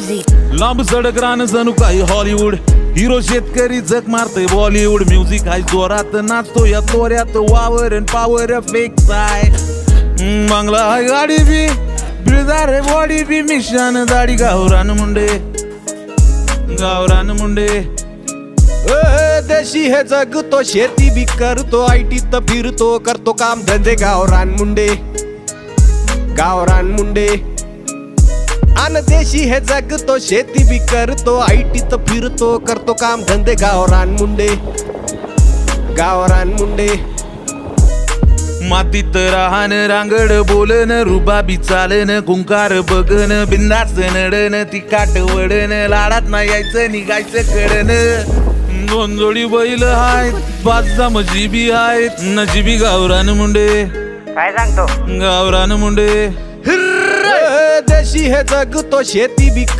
music. लांब सडक रान जणू काही हॉलिवूड, हिरो शेतकरी जग मारतय बॉलिवूड. म्युझिक हाय जोरात नाचतो या तोऱ्यात, वावर पावर फिक्स आहे. बांगला हाय गाडी बी बिळदार बॉडी बी, मिशान दाढी गावरान मुंडे गावरान मुंडे. देशी हे जगतो, शेती बी करतो, आयटीत फिरतो, करतो काम धंदे. गावरान मुंडे गावरान मुंडे. अन देशी हे जगतो, शेती बी करतो, आयटीत फिरतो, करतो काम धंदे. गावरान मुंडे गावरान मुंडे. मातीत राहन रांगड बोलन, रुबाबी चालन, कुंकार बघन, बिंदास नडन, ती काट वडन, लाडात नाही यायचं निघायचं कडन. दोन जोडी बैल आहेत, 5 नजीबी आहेत, नजीबी गावरान मुंडे काय सांगतो? गावरान मुंडे. देशी हे जगतो, शेती बी